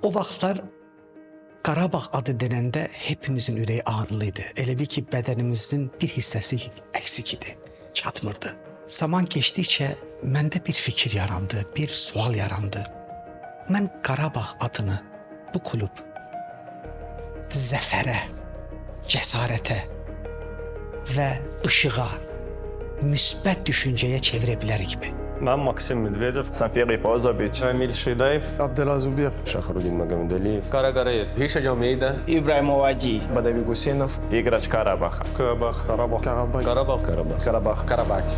O vaxtlar Qarabağ adı denəndə hepimizin ürəyi ağrılıydı. Elə bil ki, bədənimizin bir hissəsi əksik idi, çatmırdı. Zaman keçdikcə məndə bir fikir yarandı, bir sual yarandı. Mən Qarabağ adını, bu klub zəfərə, cəsarətə və işığa, müsbət düşüncəyə çevirə bilərikmi? Ben Maksim Medvedev, Sanfiyeri Pazovic, Emil Şidayev, Abdelazubir, Şahrudin Magomedaliyev, Karagarayev, Hisham Almeida, İbrahim Ovaci, Badavi Gusinov, igrač Karabaha. Karabağ, Karabağ, Karabağ, Karabakh.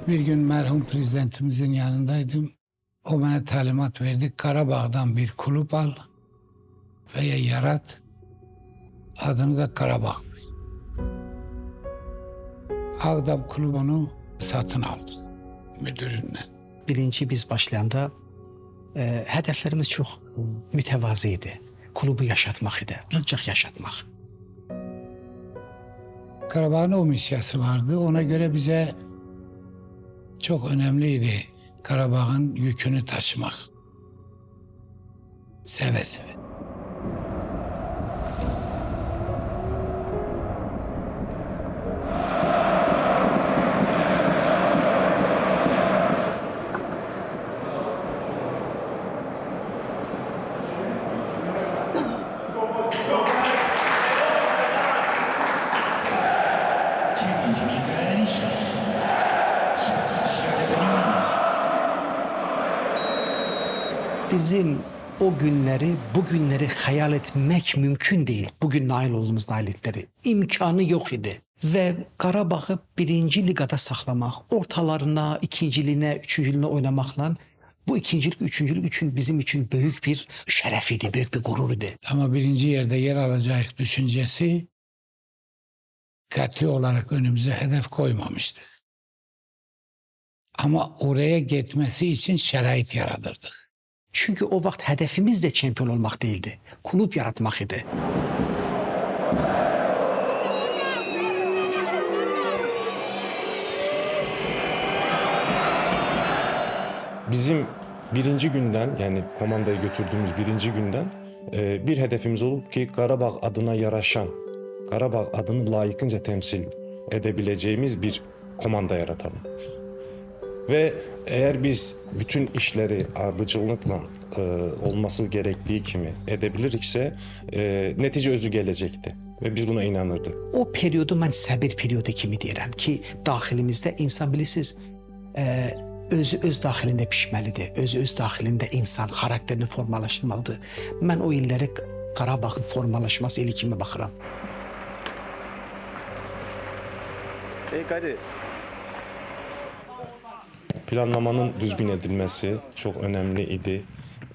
Bir gün merhum prezidentimizin yanındaydım. O bana talimat verdi. Karabağ'dan bir kulüp al veya yarat. Adını da Karabağ. Ağdam kulübünü satın aldı müdüründen. Birinci biz başlayanda hədəflərimiz çox mütəvazi idi. Klubu yaşatmaq idi, ancaq yaşatmaq. Karabağ'ın o misyası vardı. Ona göre bize çok önemliydi Karabağ'ın yükünü taşımak. Seve seve. Bizim o günleri, bugünleri hayal etmek mümkün değil. Bugün nail olduğumuz naillikleri. İmkanı yok idi. Ve Qarabağ'ı birinci ligada saxlamaq, ortalarına, ikinciliğine, üçüncülüğüne oynamakla bu ikincilik, üçüncülük için bizim için büyük bir şeref idi, büyük bir gurur idi. Ama birinci yerde yer alacak düşüncesi katı olarak önümüze hedef koymamıştık. Ama oraya gitmesi için şerait yaratırdık. Çünkü o vaxt hədəfimiz də çempion olmaq değildi. Klub yaratmaq idi. Bizim birinci günden, yani komandayı götürdüğümüz birinci günden bir hedefimiz olup ki Qarabağ adına yaraşan, Qarabağ adını layıkınca temsil edebileceğimiz bir komanda yaratalım. Ve eğer biz bütün işleri ardıcıllıkla olması gerektiği kimi edebilirikse netice özü gelecekti. Ve biz buna inanırdık. O periodu mən səbir periodu kimi deyirəm ki, daxilimizdə insan bilirsiniz, özü öz daxilində pişməlidir. Özü öz daxilində insan xarakterini formalaşdırmalıdır. Mən o illəri Qarabağın formalaşması ili kimi baxıram. Planlamanın düzgün edilmesi çok önemli idi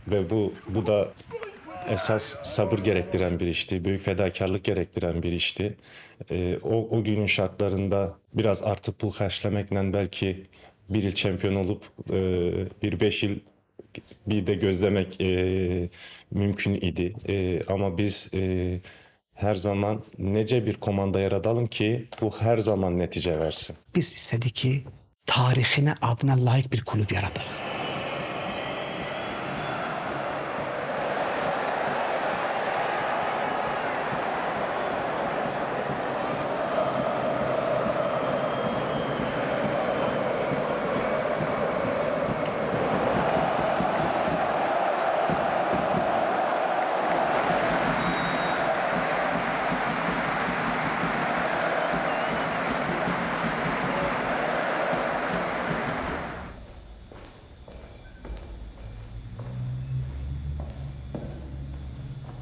ve bu da esas sabır gerektiren bir işti, büyük fedakarlık gerektiren bir işti. O günün şartlarında biraz artı pul xərcləməklə belki bir yıl şampiyon olup bir 5 yıl bir de gözlemek mümkün idi. Ama biz Her zaman nece bir komanda yaradalım ki bu her zaman netice versin. Biz istedik ki tarihine adına layık bir kulüp yaradalım.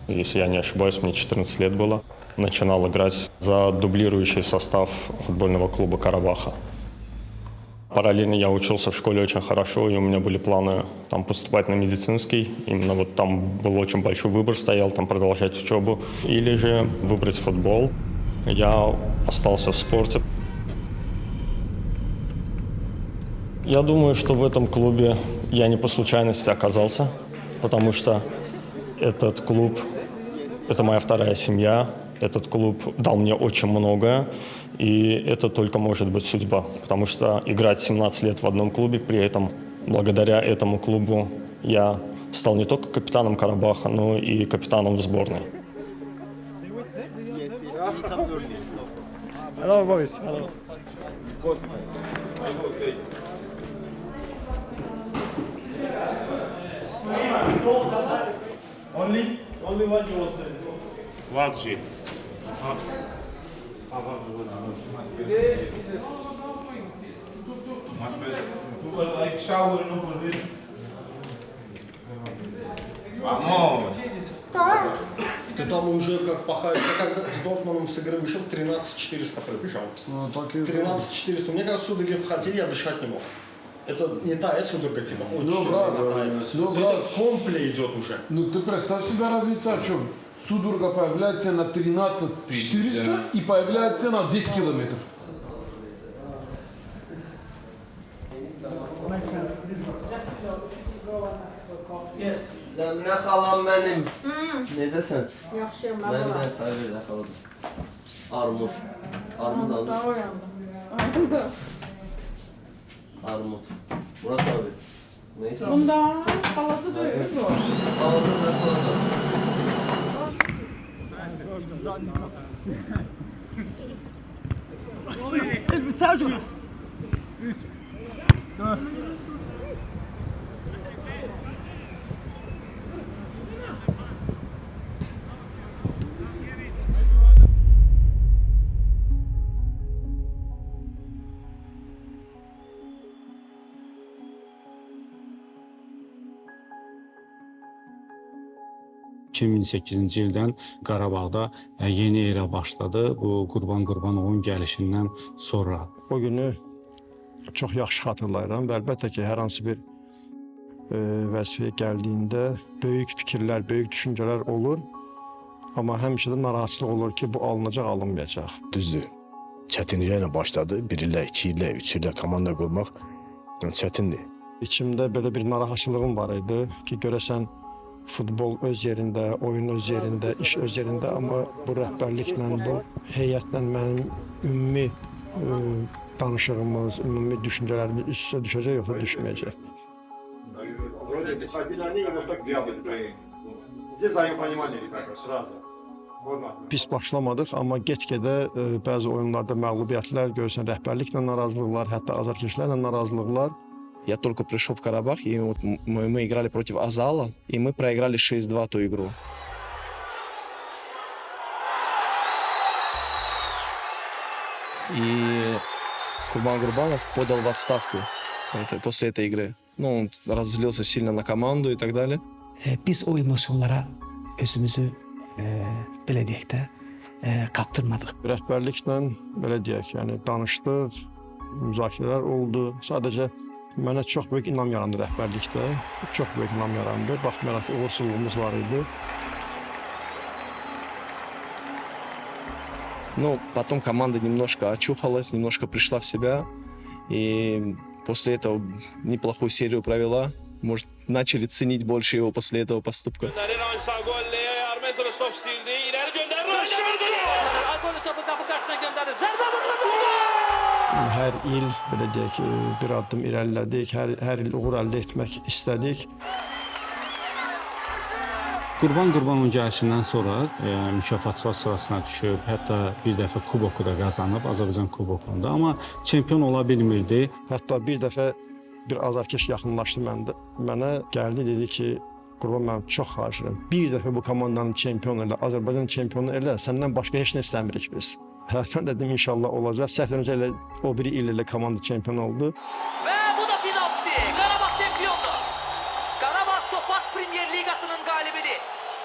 Если я не ошибаюсь, мне 14 лет было. Начинал играть за дублирующий состав футбольного клуба «Карабаха». Параллельно я учился в школе очень хорошо, и у меня были планы там поступать на медицинский. Именно вот там был очень большой выбор, стоял там продолжать учебу. Или же выбрать футбол. Я остался в спорте. Я думаю, что в этом клубе я не по случайности оказался, потому что этот клуб – это моя вторая семья. Этот клуб дал мне очень многое, и это только может быть судьба. Потому что играть 17 лет в одном клубе, при этом благодаря этому клубу я стал не только капитаном Карабаха, но и капитаном в сборной. Ты там уже как пахаешь, я когда с Дортмундом с игры вышел, 13-400 пробежал. 13-400. Мне кажется, судороги входили, я дышать не мог. Это не тает судорога типа, ой, это компле идет уже. Ну ты представь себе разницу о чем? Судорога появляется на 13-400 и появляется на 10 километров. Zəminə xalam mənim. Necəsən? Yaxşıyam, mən Mən bir var. dənə çay ver də xaladım. Armud. Armud almış. Daha oyandım. Armud. Murat abi. Neyse. Bunda balası döyür bu. Ağzını da koyalım. ...2008-ci ildən Qarabağda yeni era başladı. Bu Qurban Qurbanovun gəlişindən sonra. O günü çox yaxşı xatırlayıram və əlbəttə ki, hər hansı bir vəzifəyə gəldiyində böyük fikirlər, böyük düşüncələr olur. Amma həmişə də narahatçılıq olur ki, bu alınacaq, alınmayacaq. Düzdür. Çətinliklə başladı. 1 illə, 2 illə, 3 illə komanda qurmaq çətindir. İçimdə belə bir narahatçılığım var idi ki, görəsən futbol öz yerində, oyun öz yerində, iş öz yerində, amma bu rəhbərliklə, bu heyətlə mənim ümumi danışığımız, ümumi düşüncələrimiz üst-üstə düşəcək, yoxsa düşməyəcək. Pis başlamadıq, amma get-gedə bəzi oyunlarda məğlubiyyətlər, görürsən rəhbərliklə narazılıqlar, hətta azarkeşlərlə narazılıqlar. Я только пришел в Карабах, и вот мы играли против Азала, и мы проиграли 6-2 ту игру. И Курбан Гурбанов подал в отставку после этой игры. Ну, он разозлился сильно на команду и так далее. Biz o emosyonlara özümüzü belə deyək də kaptırmadıq. Rəhbərliklə belə deyək, yəni danışdıq, müzakirələr oldu. Sadəcə mənə çox böyük inam yarandı rəhbərlikdə. Çox böyük inam yarandı. Baxmayaraq ki, uğursuzluğumuz var idi. Ну, потом команда немножко очухалась, немножко пришла в себя. И после этого неплохую серию провела. Может, начали ценить больше его после этого поступка. Menteres top istəyirdi. İləri göndərir. Rəşad! Agolü topu qapı qarşısına göndərir. Zərbə vurdu. Hər il belə deyək ki, bir addım irəlilədik. Hər il uğur əldə etmək istədik. Qurban Qurbanov gəlişindən sonra mükafatçılar sırasına düşüb, hətta bir dəfə kuboku da qazanıb Azərbaycan kubokunda, amma çempion ola bilmirdi. Hətta bir dəfə bir azarkeş yaxınlaşdı mənə, gəldi dedi ki, Qurban mənim çox xahiş edirəm. Bir dəfə bu komandanın çempionu elə, Azərbaycan çempionu elə, səndən başqa heç nə istəmirik biz. Mən dedim inşallah olacaq. Səhv eləmirəmsə elə o biri il elə komanda çempion oldu. Və bu da finalistdir. Qarabağ çempiondur. Qarabağ Topaz Premyer Liqasının qalibidir.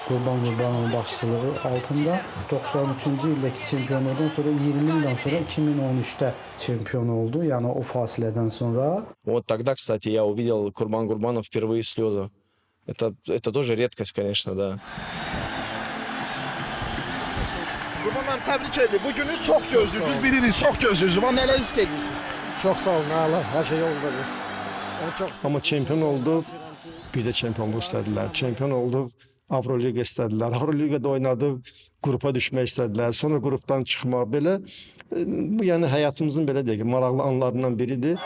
Qurban Qurbanovun başçılığı altında 93-cü ildəki çempionluqdan sonra 20 ildən sonra 2013-də çempion oldu. Yəni o fasilədən sonra. Вот тогда, кстати, я увидел Курбан Гурбанов впервые слезы. Это тоже редкость, конечно, да. Qurban mənim təbrik edirəm. Bu günü çox gözləyirsiniz, bilirsiniz, çox gözləyirsiniz. Amma nələr hiss edirsiniz? Çox sağ olun, Allah, hər şey yolundadır. Amma çempion olduq, bir də çempionluq istədilər. Çempion olduq, Avroliqa istədilər. Avroliqada oynadıq, qrupa düşmək istədilər. Sonra qrupdan çıxmaq belə. Bu yəni həyatımızın belə deyək, maraqlı anlarından biridir.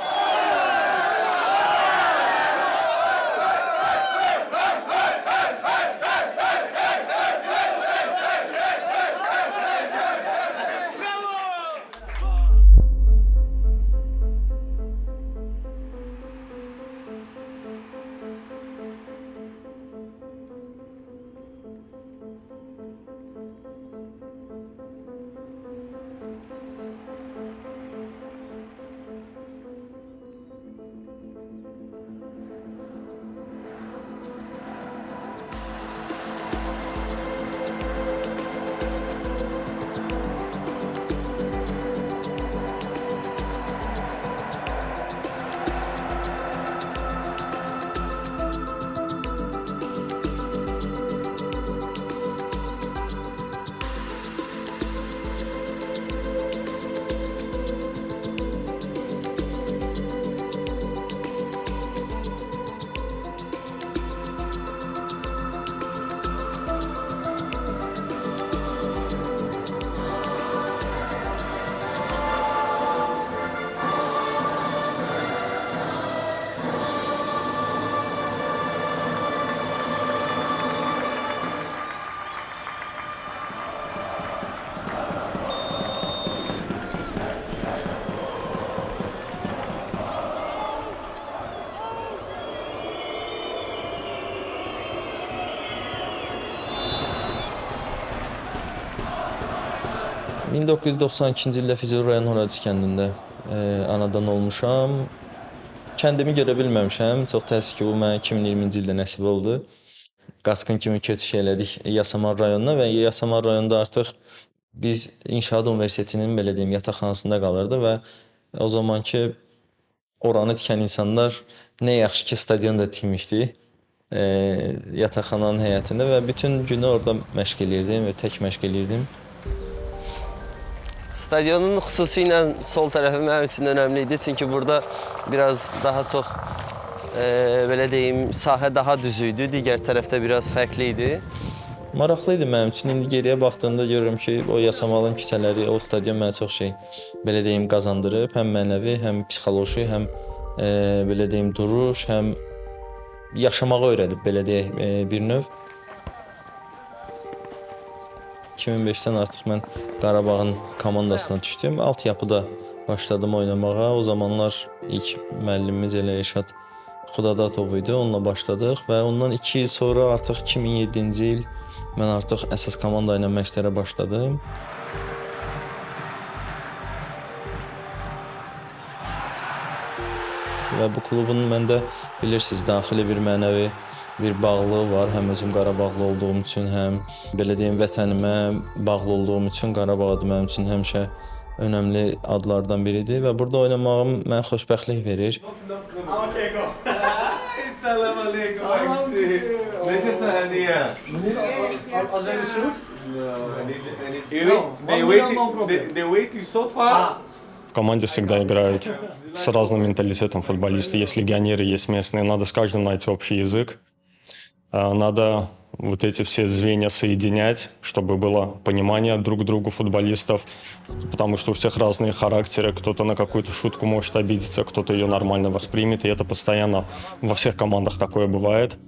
...1992-ci ildə Füzuli rayon Horadiz kəndində anadan olmuşam. Kəndimi görə bilməmişəm. Çox təəssüf ki, bu mənə 2020-ci ildə nəsib oldu. Qaçqın kimi köçüş elədik Yasamal rayonuna və Yasamal rayonunda artıq biz İnşaat Universitetinin belə deyim yataqxanasında qalırdı və o zamanki oranı tikən insanlar nə yaxşı ki stadion da tikmişdi yataqxananın həyətində və bütün günü orada məşq eləyirdim və tək məşq eləyirdim. Stadionun xüsusilə sol tərəfi mənim üçün önəmli idi. Çünki burada biraz daha çox belə deyim, sahə daha düz idi. Digər tərəfdə biraz fərqli idi. Maraqlı idi mənim üçün. İndi geriyə baxdığımda görürüm ki, o Yasamalın küçələri, o stadion mənə çox şey belə deyim qazandırıb. Həm mənəvi, həm psixoloji, həm belə deyim duruş, həm yaşamağı öyrədib belə deyək bir növ. 2005-dən artıq mən Qarabağın komandasına düşdüm. Altyapıda başladım oynamağa. O zamanlar ilk müəllimimiz elə Eşad Xudadatov idi. Onunla başladıq və ondan 2 il sonra artıq 2007-ci il mən artıq əsas komanda ilə məşqlərə başladım. Və bu klubun məndə bilirsiniz daxili bir mənəvi bir bağlılığı var. Həm özüm Qarabağlı olduğum üçün, həm belə deyim vətənimə bağlı olduğum üçün Qarabağ adı mənim üçün həmişə önəmli adlardan biridir və burada oynamağım mənə xoşbəxtlik verir. Salam aleykum. Necəsən Həniyə? They waiting so far. В команде всегда играют с разным менталитетом футболисты. Есть легионеры, есть местные. Надо с каждым найти общий язык. Надо вот эти все звенья соединять, чтобы было понимание друг к другу футболистов, потому что у всех разные характеры, кто-то на какую-то шутку может обидеться, кто-то ее нормально воспримет, и это постоянно во всех командах такое бывает.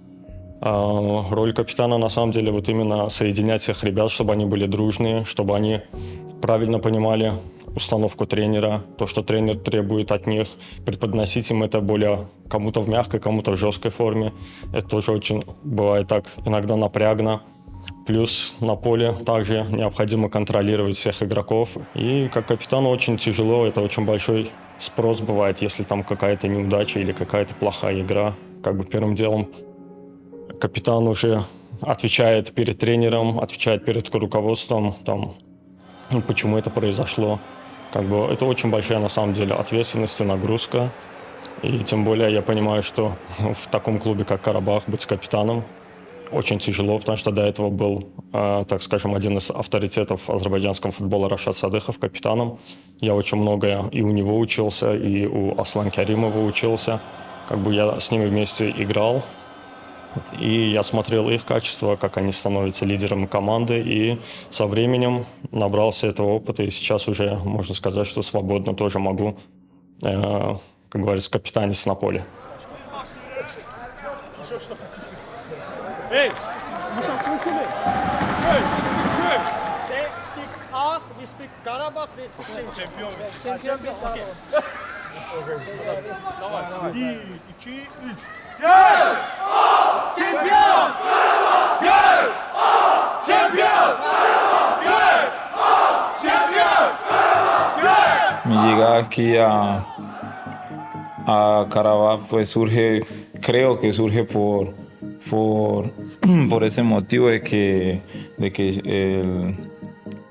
Роль капитана на самом деле вот именно соединять всех ребят, чтобы они были дружные, чтобы они правильно понимали установку тренера, то, что тренер требует от них, преподносить им это более кому-то в мягкой, кому-то в жесткой форме. Это тоже очень бывает так иногда напрягно. Плюс на поле также необходимо контролировать всех игроков. И как капитану очень тяжело, это очень большой спрос бывает, если там какая-то неудача или какая-то плохая игра. Как бы первым делом капитан уже отвечает перед тренером, отвечает перед руководством, там, почему это произошло. Как бы это очень большая на самом деле ответственность и нагрузка. И тем более я понимаю, что в таком клубе, как Карабах, быть капитаном очень тяжело, потому что до этого был, так скажем, один из авторитетов азербайджанского футбола Рашад Садыхов капитаном. Я очень многое и у него учился, и у Аслана Каримова учился. Как бы я с ними вместе играл. И я смотрел их качества, как они становятся лидером команды, и со временем набрался этого опыта, и сейчас уже можно сказать, что свободно тоже могу, как говорится, капитанить на поле. Чемпион! Гол! Чемпион! Gol! Чемпион! Mi llegada aquí a Karabaj pues surge, creo que surge por ese motivo de que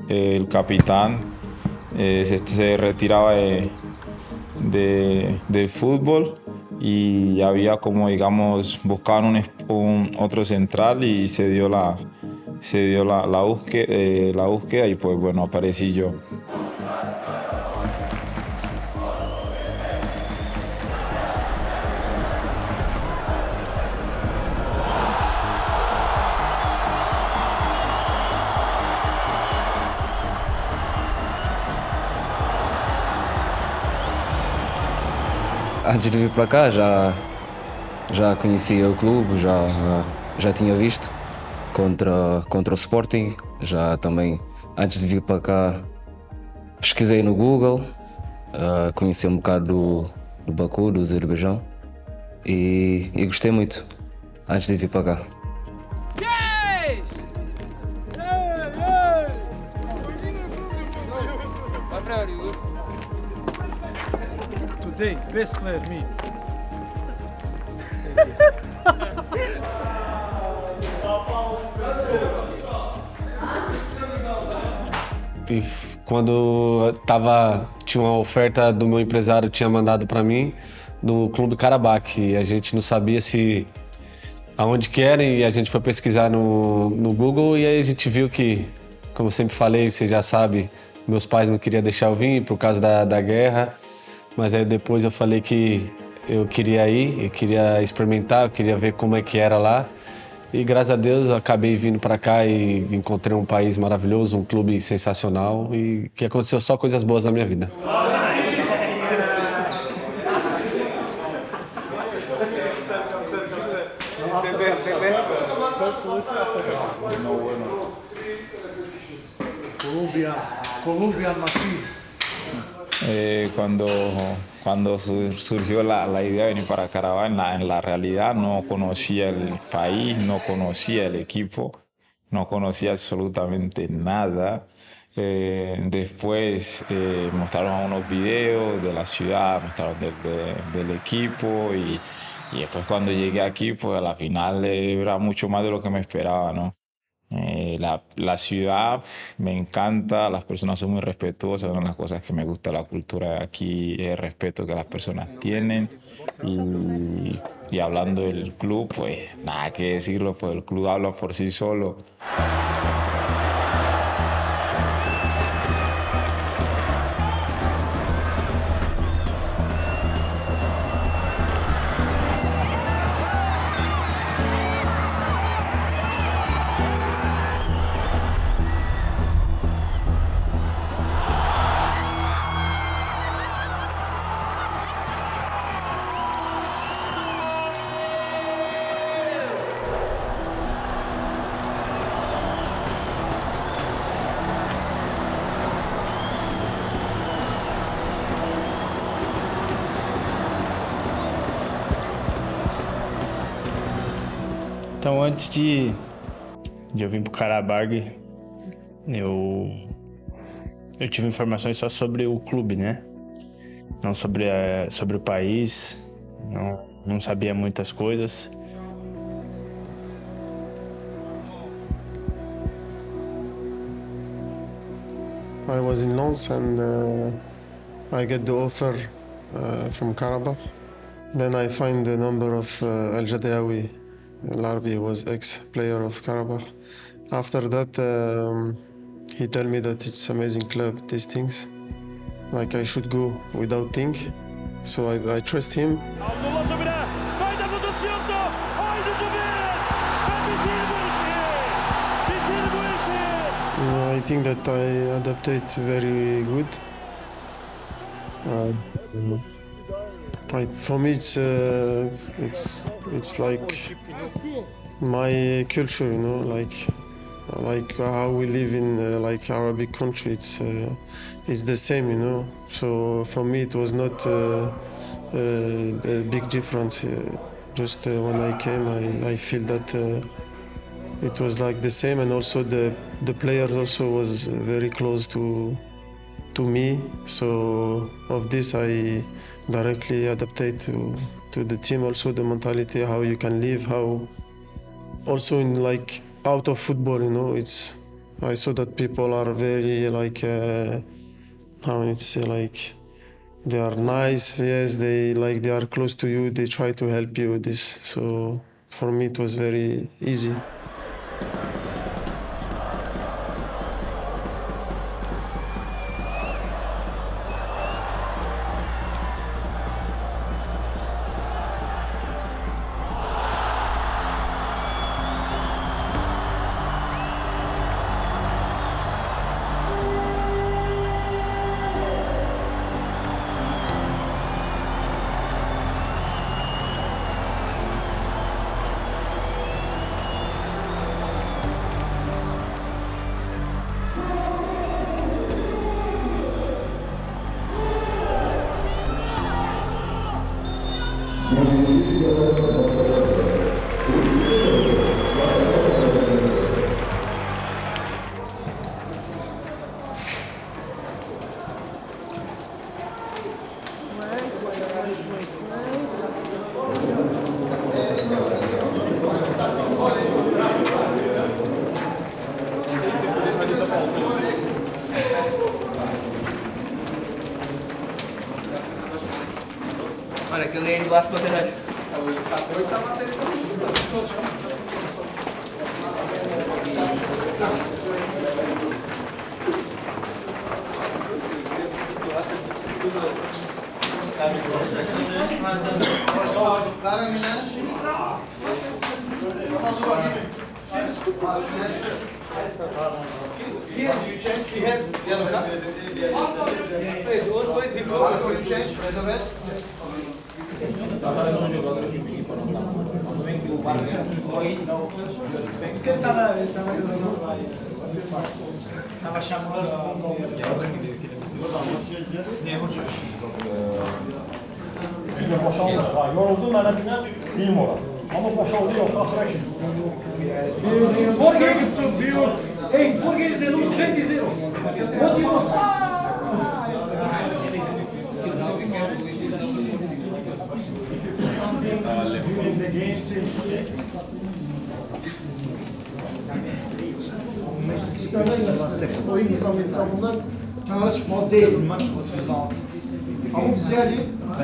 el capitán se retiraba del fútbol y había como digamos buscaban otro central y se dio la búsqueda y pues bueno aparecí yo. Antes de vir para cá já conhecia o clube, já tinha visto contra o Sporting, já também antes de vir para cá pesquisei no Google, conheci um bocado do Baku, do Azerbaijão e gostei muito antes de vir para cá. Today, best player, me. E quando tinha uma oferta do meu empresário, tinha mandado para mim, do Clube Karabakh. E a gente não sabia aonde que era, e a gente foi pesquisar no Google e aí a gente viu que, como eu sempre falei, você já sabe, meus pais não queriam deixar eu vir por causa da guerra. Mas aí depois eu falei que eu queria ir, eu queria experimentar, eu queria ver como é que era lá. E graças a Deus eu acabei vindo para cá e encontrei um país maravilhoso, um clube sensacional e que aconteceu só coisas boas na minha vida. Colombian machine. Cuando surgió la idea de venir para Karabaj, en la realidad no conocía el país, no conocía el equipo, no conocía absolutamente nada. Después mostraron unos videos de la ciudad, mostraron del equipo y después cuando llegué aquí, pues a la final era mucho más de lo que me esperaba, ¿no? La ciudad me encanta, las personas son muy respetuosas, una de las cosas que me gusta de la cultura de aquí es el respeto que las personas tienen y hablando del club, pues nada que decirlo, pues el club habla por sí solo. Então, antes de eu vir para o Karabag, eu tive informações só sobre o clube, né? Não sobre o país, não sabia muitas coisas. I was in Lens and I get the offer from Karabakh. Then I find the number of Al Jadawi. Larbi was ex-player of Karabakh. After that, he told me that it's amazing club, these things. Like I should go without think. So I trust him. Abdullah Zubir'e kayda pozisyonda. Haydi Zubir. Ve bitir bu işi. Bitir bu işi. I think that I adapted very good. For me, it's like my culture, you know, like how we live in like Arabic country. It's the same, you know. So for me, it was not a big difference. Just when I came, I feel that it was like the same, and also the players also was very close to me. So of this, I directly adapted to the team. Also the mentality, how you can live, how also in like out of football, you know, I saw that people are very like how you say, like they are nice. Yes, they are close to you. They try to help you with this. So for me, it was very easy. Olha, aquele ali embaixo batendo ali. O 14 tá batendo Tava chamando Yoruldu mənə bilməm ola. Amma boşaldı yox, axıra ki. 4 games, hey, 4 games they lose 20-0. What do you want? Oyun nizamıyla bunlar kenara çıkmalı değil. Ama biz yani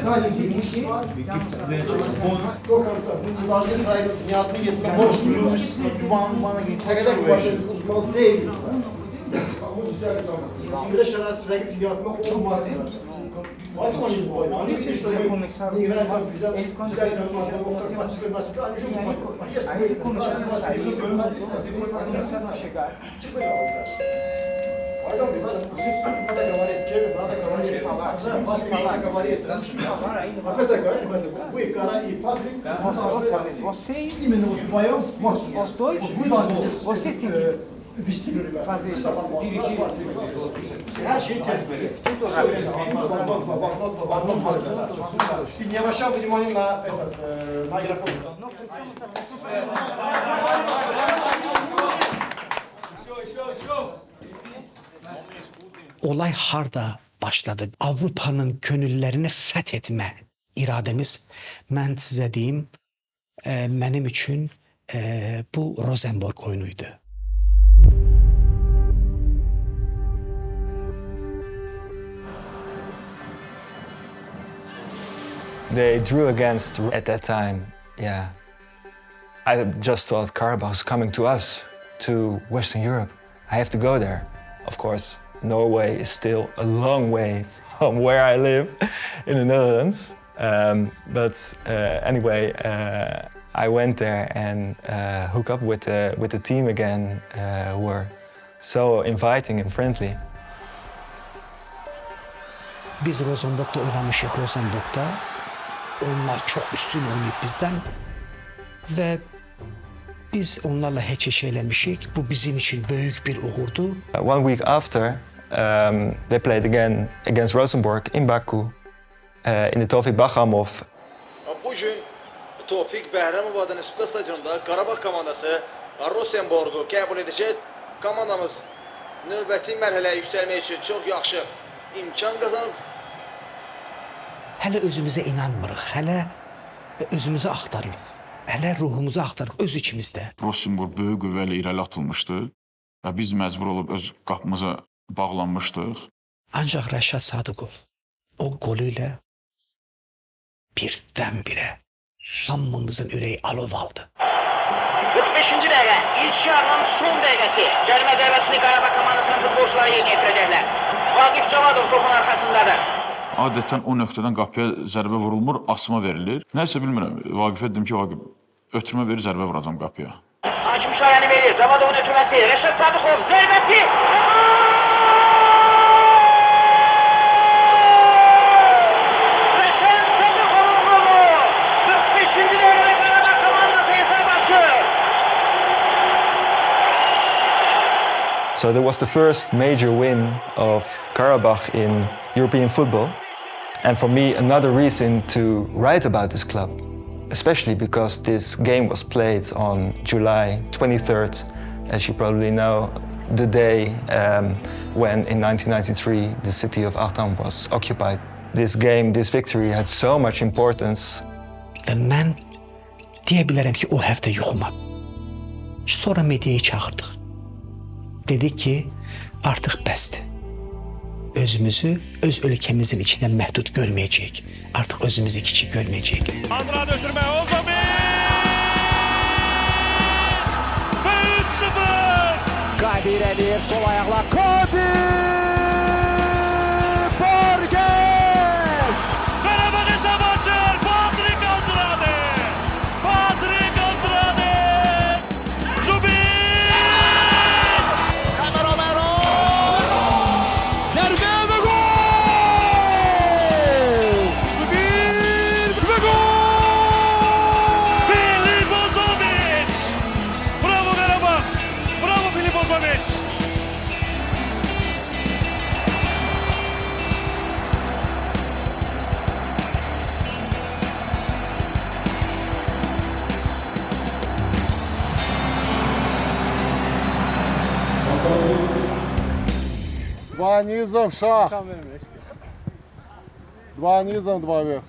sadece bir iş var. Bu lazım niyatını getirmek borçluyuz. Bana geçecek bir başarı uzmanı değil. Ama güzel bir zaman. İngiliz şartları sürekli yaratmak olmaz. Vai tomar de boa. A gente está começando. Eles quando começaram a chegar. Vocês, os dois, vocês têm que Biz bilirik. Siz de her şeyi tez. Не обращал внимания на игроков. Olay harda başladı? Avrupa'nın gönüllerini fethetme irademiz. Ben size diyeyim, benim için bu Rosenborg oyunuydu. They drew against at that time, yeah. I just thought Karabakh coming to us, to Western Europe. I have to go there. Of course, Norway is still a long way from where I live in the Netherlands. Anyway, I went there and hooked up with the team again, who were so inviting and friendly. Biz Rosenborg'la oynamışıq Rosenborg'da. Onlar çok üstün oynayıp bizden ve biz onlarla heç eləmişik. Bu bizim için büyük bir uğurdu. One week after, they played again against Rosenborg in Baku, in the Tofik Bakhamov. Bugün Tofik Behramova'dan spor stadionunda Qarabağ komandası Rosenborg'u qəbul edəcək. Komandamız növbəti mərhələyə yüksəlmək üçün çox yaxşı imkan qazanıb. Hələ özümüzə inanmırıq, hələ özümüzü axtarırıq, hələ ruhumuzu axtarırıq öz içimizdə. Rosenborg böyük qüvvə ilə irəli atılmışdı və biz məcbur olub öz qapımıza bağlanmışdıq. Ancaq Rəşad Sadıqov o goluyla birdən-birə hamımızın ürəyi alov aldı. 45-ci dəqiqə, ilk yarının son dəqiqəsi. Cərimə zərbəsini Qarabağ komandasının futbolçuları yerinə yetirəcəklər. Vaqif Cavadov topun arxasındadır. Adətən o nöqtədən qapıya zərbə vurulmur, asma verilir. Nəysə bilmirəm, Vaqifə dedim ki, Vaqif, ötürmə verir, zərbə vuracam qapıya. Hakim şayəni verir, Cavadovun ötürməsi, Rəşad Sadıqov, zərbəsi! Rəşad Sadıqovun qolu! 45-ci dəqiqədə Qarabağ komandası hesab açır. So that was the first major win of Karabakh in European football. And for me, another reason to write about this club, especially because this game was played on July 23rd, as you probably know, the day when in 1993 the city of Artan was occupied. This game, this victory had so much importance. Və mən deyə bilərəm ki, o həftə yuxumadım. Sonra mediayı çağırdıq. Dedi ki, artıq bəsdir. Özümüzü öz ölkəmizin içindən məhdud görməyəcəyik. Artıq özümüzü kiçik görməyəcəyik. Andrade ötürmə, Ozovic! Və 3-0! Kadir eləyir, sol ayaqla Kadir! Borges! Qarabağ hesab açır, Patrik Andrade! Patrik Andrade! Zubin! Xəmər Ömərov! Zərbə və gol! Zubin və gol! Filip Ozovic! Bravo Qarabağ! Bravo Filip Ozovic! Два низом, шах. Два низом, два вверх.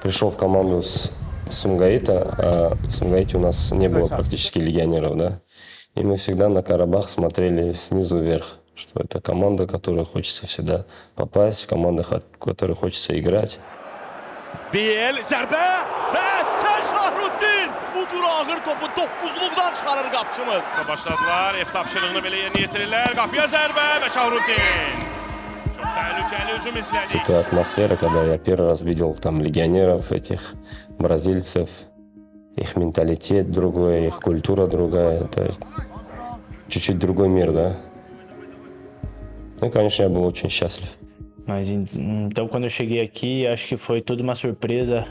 Пришел в команду с Сумгаита, а в Сумгаите у нас не было практически легионеров, да. И мы всегда на Карабах смотрели снизу вверх, что это команда, в которую хочется всегда попасть, команда, в которой хочется играть. Biel zərbə və Sən Şahruddin bu cür ağır topu 9-luqdan çıxarır qapçımız. Başladılar, F tapşırığını belə yerinə yetirirlər. Qapıya zərbə və Şahruddin. Çox təhlükəli hücum izlədik. Это атмосфера, когда я первый раз видел там легионеров, этих бразильцев, их менталитет другой, их культура другая, это чуть-чуть другой мир, да. Ну, конечно, я был очень счастлив. Mas então quando eu cheguei aqui, acho que foi tudo uma surpresa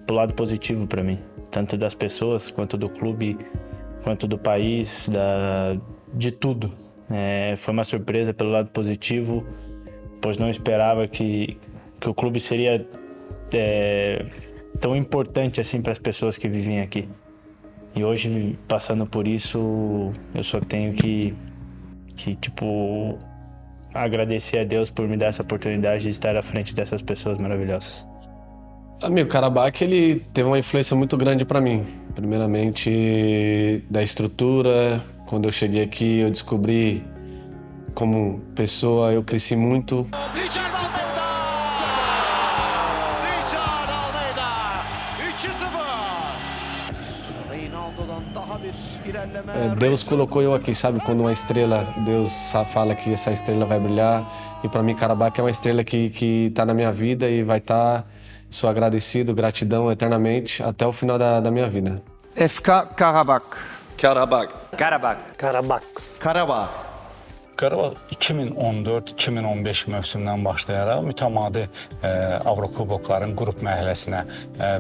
pro lado positivo para mim, tanto das pessoas quanto do clube, quanto do país, de tudo. Foi uma surpresa pelo lado positivo, pois não esperava que o clube seria tão importante assim para as pessoas que vivem aqui. E hoje, passando por isso, eu só tenho que tipo, agradecer a Deus por me dar essa oportunidade de estar à frente dessas pessoas maravilhosas. Amigo, o Karabakh, ele teve uma influência muito grande para mim. Primeiramente, da estrutura. Quando eu cheguei aqui, eu descobri como pessoa, eu cresci muito. Deus colocou eu aqui, sabe? Quando uma estrela, Deus fala que essa estrela vai brilhar. E para mim, Karabakh é uma estrela que tá na minha vida e vai estar. Sou agradecido, gratidão eternamente até o final da minha vida. FK Karabakh. Karabakh. Karabakh. Karabakh. Karabakh. Qarabağ 2014-2015 mövsümündən başlayaraq mütəmadi Avrokubokların qrup mərhələsinə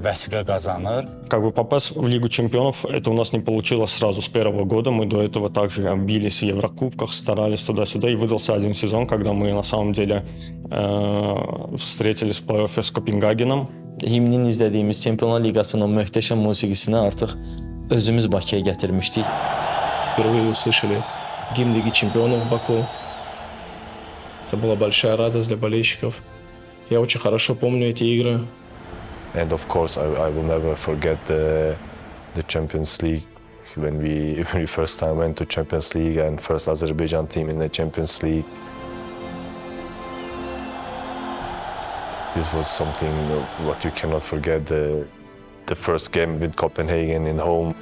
vəsiqə qazanır. Как бы попасть в Лигу чемпионов, это у нас не получилось сразу с первого года. Мы до этого также бились в Еврокубках, старались туда-сюда. И выдался один сезон, когда мы на самом деле встретились в плей-оффе с Копенгагеном. Himnin izlədiyimiz Çempionlar Liqasının o möhtəşəm musiqisini artıq özümüz Bakıya gətirmişdik. Впервые услышали гимн Лиги чемпионов в Баку. Это была большая радость для болельщиков. Я очень хорошо помню эти игры. And of course, I will never forget the Champions League when we first time went to Champions League and first Azerbaijan team in the Champions League. This was something what you cannot forget. The first game with Copenhagen in home.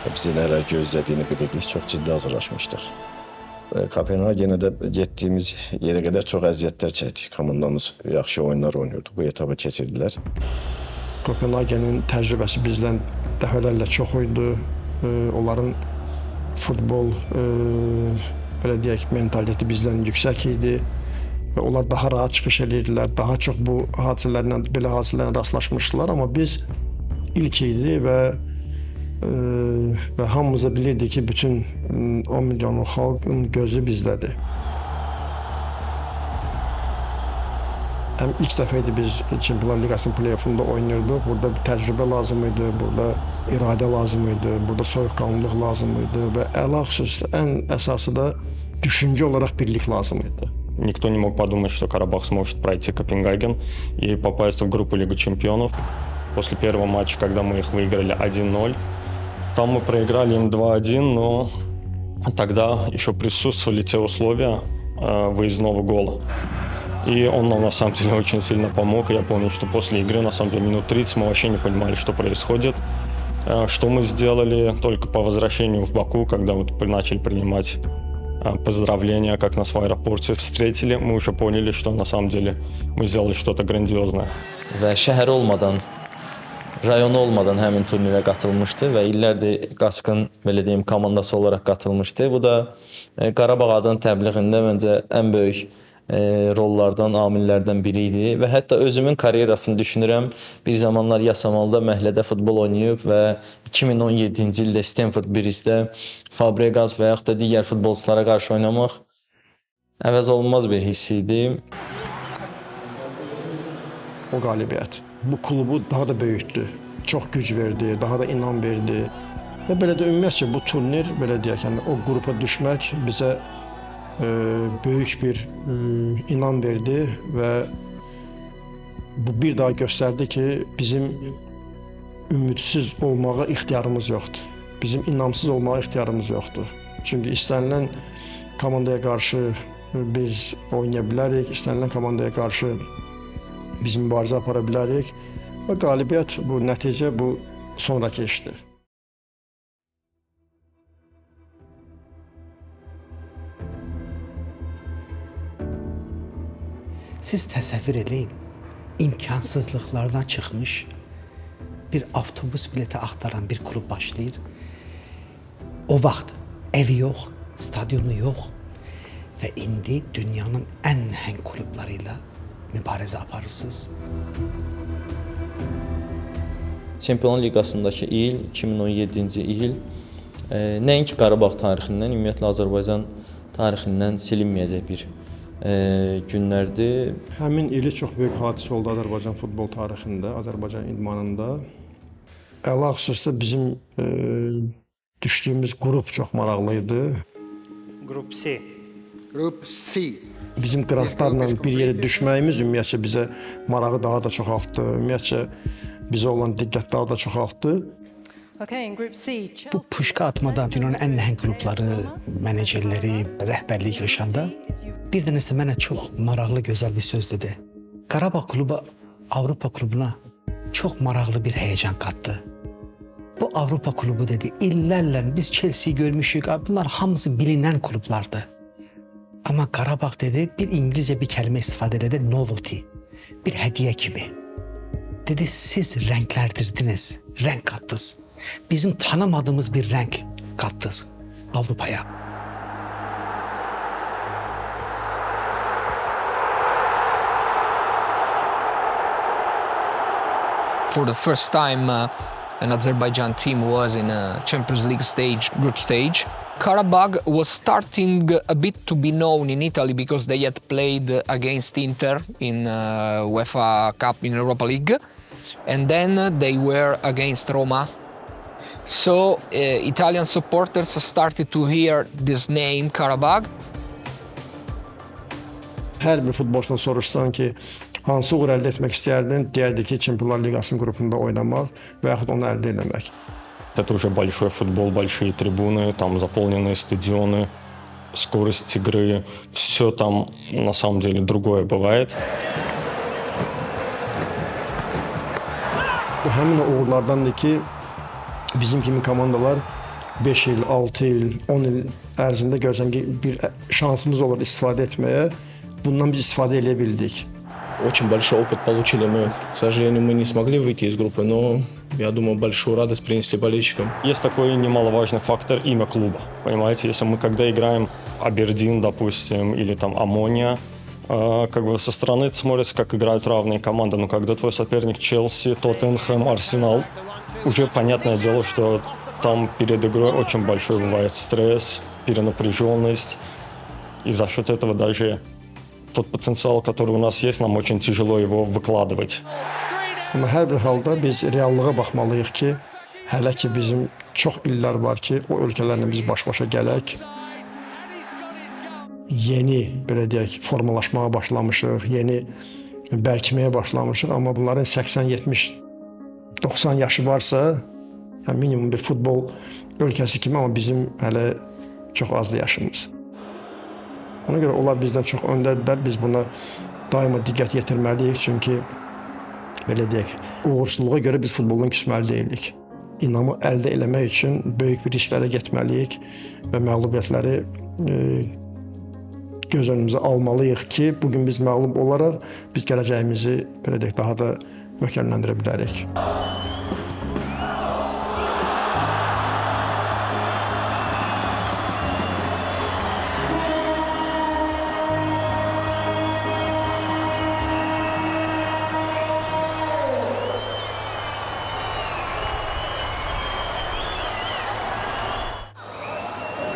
Bizi nələr gözlədiyini bilirdik, çox ciddi hazırlaşmışdıq. Kopenhagenə də getdiyimiz yerə qədər çox əziyyətlər çəkdik. Komandamız yaxşı oyunlar oynayırdı, bu etapı keçirdilər. Kopenhagenin təcrübəsi bizdən dəfələrlə çox idi. Onların futbol, belə deyək, mentaliteti bizdən yüksək idi. Və onlar daha rahat çıxış edirdilər, daha çox bu hadisələrlə, belə hadisələrlə rastlaşmışdılar. Amma biz ilk idi və hamımız da bilirdik ki, bütün 10 milyonluq xalqın gözü bizdədir. İlk dəfə idi biz Çempionlar Liqasının play-offunda oynayırdıq. Burada bir təcrübə lazım idi, burada iradə lazım idi, burada soyuqqanlılıq lazım idi və ələlxüsus ən əsası da düşüncə olaraq birlik lazım idi. Никто не мог подумать, что Карабах сможет пройти Копенгаген и попасть в группу Лиги чемпионов. После первого матча, когда мы их выиграли 1-0, там мы проиграли им 2-1, но тогда еще присутствовали те условия выездного гола. И он нам на самом деле очень сильно помог. Я помню, что после игры, на самом деле, минут 30 мы вообще не понимали, что происходит. Что мы сделали только по возвращению в Баку, когда вот начали принимать поздравления, как нас в аэропорте встретили, мы уже поняли, что на самом деле мы сделали что-то грандиозное. Və şəhər olmadan, rayonu olmadan həmin turnirə qatılmışdı və illərdir Qaçqın, belə deyim, komandası olaraq qatılmışdı. Bu da Qarabağ adının təbliğində məncə ən böyük rollardan, amillərdən biri idi və hətta özümün karyerasını düşünürəm. Bir zamanlar Yasamalda məhəllədə futbol oynayıb və 2017-ci ildə Stanford Bridge'də Fabregas və yaxud da digər futbolçulara qarşı oynamaq əvəz olunmaz bir hiss idi. O qalibiyyət bu klubu daha da böyütdü, çox güc verdi, daha da inam verdi və belə də ümumiyyətcə bu turnir, belə deyək, yəni, o qrupa düşmək bizə böyük bir inam verdi və bu bir daha göstərdi ki, bizim ümidsiz olmağa ixtiyarımız yoxdur. Bizim inamsız olmağa ixtiyarımız yoxdur. Çünki istənilən komandaya qarşı biz oynaya bilərik, istənilən komandaya qarşı biz mübarizə apara bilərik və qalibiyyət, bu nəticə, bu sonraki işdir. Siz təsəvvür eləyin, imkansızlıqlardan çıxmış bir avtobus bileti axtaran bir klub başlayır. O vaxt evi yox, stadionu yox ve indi dünyanın en nəhəng klublarıyla mübarizə aparırsınız. Çempionlar Liqasındakı il 2017-ci il nəinki Qarabağ tarixindən, ümumiyyətlə Azərbaycan tarixindən silinməyəcək bir günlərdir. Həmin ili çox böyük hadisə oldu Azərbaycan futbol tarixində, Azərbaycan idmanında. Əla xüsusda bizim düşdüyümüz qrup çox maraqlı idi. Grup C. Grup C. Bizim qıraqlarla bir yerə düşməyimiz ümumiyyətcə bizə marağı daha da çoxaltdı. Ümumiyyətcə bizə olan diqqət daha da çoxaltdı. Bu puşka atmada dünyanın en nəhəng qrupları, menecerləri, rəhbərlik yaşanda bir dənəsə mənə çox maraqlı, gözəl bir söz dedi. Qarabağ klubu Avropa klubuna çox maraqlı bir həyəcan qatdı. Bu Avropa klubu dedi, illərlə biz Chelsea'yi görmüşük, bunlar hamısı bilinən klublardı. Amma Qarabağ dedi, bir İngilizce bir kəlmə istifadə elədi, novelty, bir hədiyyə kimi. Dedi, siz rənglərdirdiniz, rəng qattınız. Bizim tanımadığımız bir rəng qattınız Avrupaya. For the first time, an Azerbaijan team was in a Champions League stage, group stage. Karabakh was starting a bit to be known in Italy because they had played against Inter in UEFA Cup in Europa League, and then they were against Roma. So Italian supporters started to hear this name, Karabakh. Hər bir futbolçudan soruşsan ki, hansı uğur əldə etmək istəyərdin? Deyərdi ki, Çempionlar Liqasının qrupunda oynamaq və yaxud onu əldə etmək. Это уже большой футбол, большие трибуны, там заполненные стадионы, скорость игры. Все там на самом деле другое бывает. Bu həmin o uğurlardandır ki, bizim kimi komandalar 5 il, 6 il, 10 il ərzində görsən ki, bir şansımız olur istifadə etməyə. Bundan biz istifadə edə bildik. Очень большой опыт получили мы. К сожалению, мы не смогли выйти из группы, но, я думаю, большую радость принесли болельщикам. Есть такой немаловажный фактор — имя клуба. Понимаете, если мы когда играем Абердин, допустим, или там Аммония, как бы со стороны это смотрится, как играют равные команды. Но когда твой соперник Челси, Тоттенхэм, Арсенал, уже понятное дело, что там перед игрой очень большой бывает стресс, перенапряженность. И за счет этого даже тот потенциал, который у нас есть, нам очень tяжело его выкладывать. Amma hər bir halda biz reallığa baxmalıyıq ki, hələ ki bizim çox illər var ki, o ölkələrlə biz baş-başa gələk. Yeni, belə deyək, formalaşmağa başlamışıq, yeni bərkiməyə başlamışıq, amma bunların 80, 70, 90 yaşı varsa, yəni minimum bir futbol ölkəsi kimi, amma bizim hələ çox azdır yaşımız. Ona görə onlar bizdən çox öndədirlər, biz buna daima diqqət yetirməliyik, çünki belə deyək, uğursuzluğa görə biz futboldan küsməli deyilik. İnamı əldə eləmək üçün böyük bir risklərə getməliyik və məğlubiyyətləri göz önümüzə almalıyıq ki, bugün biz məğlub olaraq biz gələcəyimizi belə deyək, daha da möhkəmləndirə bilərik.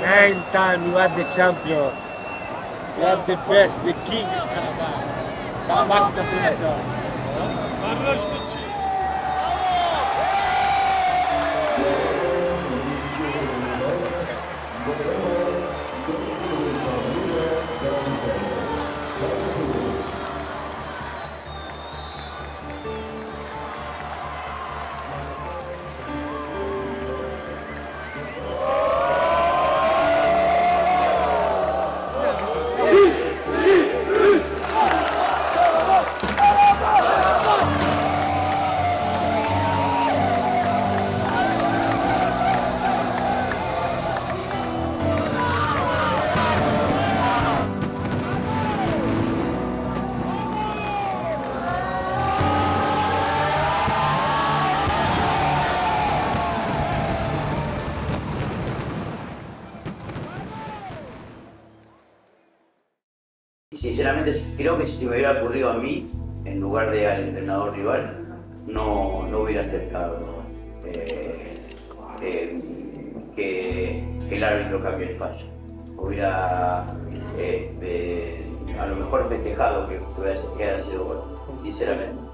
Nine time you are the champion. You are the best. The king is Karabakh. Karabakh is the future. sinceramente creo que si me hubiera ocurrido a mí, en lugar de al entrenador rival, no hubiera aceptado que el árbitro cambie el fallo. Hubiera a lo mejor festejado que hubiera sido gol, sinceramente.